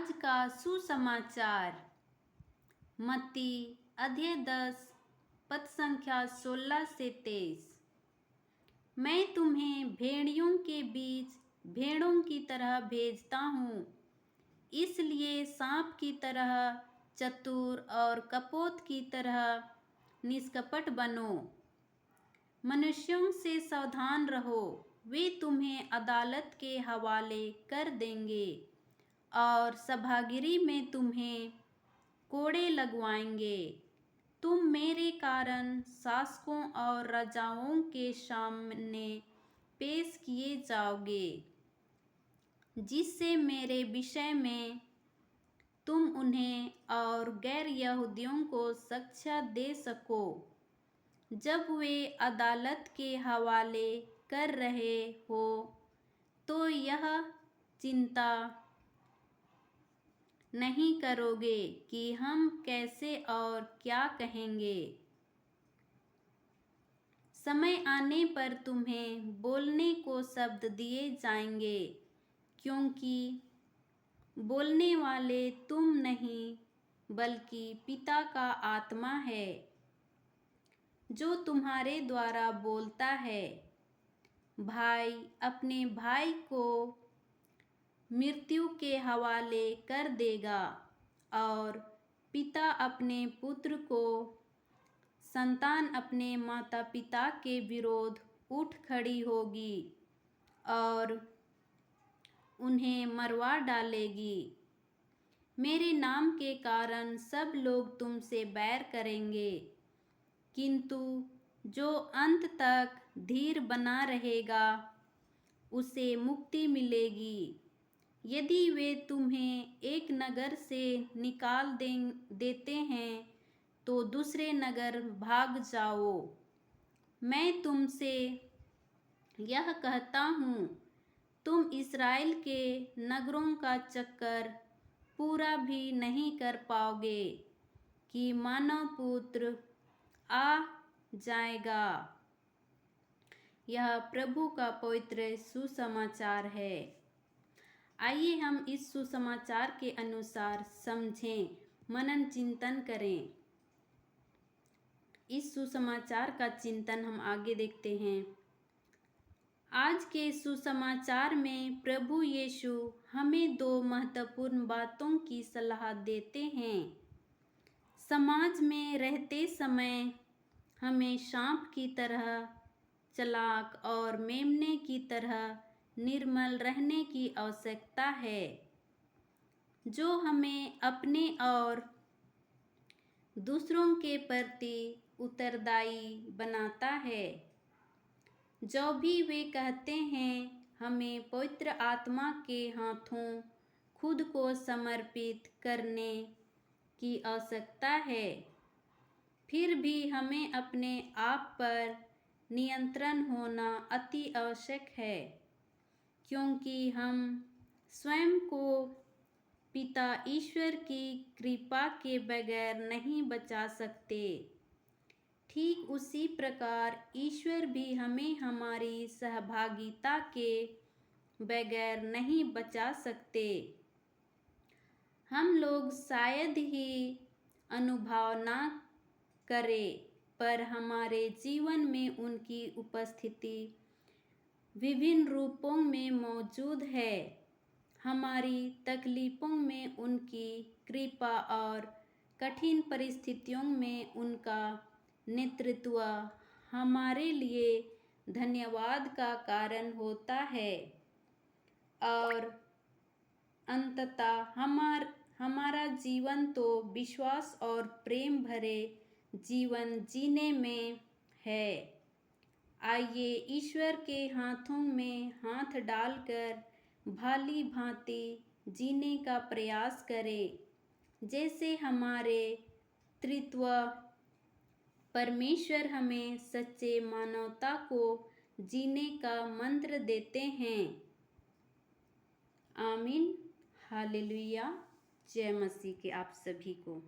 आज का सुसमाचार मत्ती अध्याय 10 पद संख्या 16 से 23। मैं तुम्हें भेड़ियों के बीच भेड़ों की तरह भेजता हूँ, इसलिए सांप की तरह चतुर और कपोत की तरह निष्कपट बनो। मनुष्यों से सावधान रहो, वे तुम्हें अदालत के हवाले कर देंगे और सभागिरी में तुम्हें कोड़े लगवाएंगे। तुम मेरे कारण शासकों और राजाओं के सामने पेश किए जाओगे, जिससे मेरे विषय में तुम उन्हें और गैर यहूदियों को साक्ष्य दे सको। जब वे अदालत के हवाले कर रहे हो तो यह चिंता नहीं करोगे कि हम कैसे और क्या कहेंगे। समय आने पर तुम्हें बोलने को शब्द दिए जाएंगे, क्योंकि बोलने वाले तुम नहीं बल्कि पिता का आत्मा है जो तुम्हारे द्वारा बोलता है। भाई अपने भाई को मृत्यु के हवाले कर देगा और पिता अपने पुत्र को। संतान अपने माता पिता के विरोध उठ खड़ी होगी और उन्हें मरवा डालेगी। मेरे नाम के कारण सब लोग तुमसे बैर करेंगे, किंतु जो अंत तक धीर बना रहेगा उसे मुक्ति मिलेगी। यदि वे तुम्हें एक नगर से निकाल देते हैं तो दूसरे नगर भाग जाओ। मैं तुमसे यह कहता हूँ, तुम इस्राएल के नगरों का चक्कर पूरा भी नहीं कर पाओगे कि मानव पुत्र आ जाएगा। यह प्रभु का पवित्र सुसमाचार है। आइए हम इस सुसमाचार के अनुसार समझें, मनन चिंतन करें। इस सुसमाचार का चिंतन हम आगे देखते हैं। आज के सुसमाचार में प्रभु यीशु हमें दो महत्वपूर्ण बातों की सलाह देते हैं। समाज में रहते समय हमें सांप की तरह चालाक और मेमने की तरह निर्मल रहने की आवश्यकता है, जो हमें अपने और दूसरों के प्रति उत्तरदायी बनाता है। जो भी वे कहते हैं, हमें पवित्र आत्मा के हाथों खुद को समर्पित करने की आवश्यकता है। फिर भी हमें अपने आप पर नियंत्रण होना अति आवश्यक है, क्योंकि हम स्वयं को पिता ईश्वर की कृपा के बगैर नहीं बचा सकते। ठीक उसी प्रकार ईश्वर भी हमें हमारी सहभागिता के बगैर नहीं बचा सकते। हम लोग शायद ही अनुभव ना करें, पर हमारे जीवन में उनकी उपस्थिति विभिन्न रूपों में मौजूद है। हमारी तकलीफों में उनकी कृपा और कठिन परिस्थितियों में उनका नेतृत्व हमारे लिए धन्यवाद का कारण होता है और अंततः हमारा जीवन तो विश्वास और प्रेम भरे जीवन जीने में है। आइए ईश्वर के हाथों में हाथ डालकर भली भांति जीने का प्रयास करें, जैसे हमारे त्रित्व परमेश्वर हमें सच्चे मानवता को जीने का मंत्र देते हैं। आमीन। हालेलुया। जय मसीह के आप सभी को।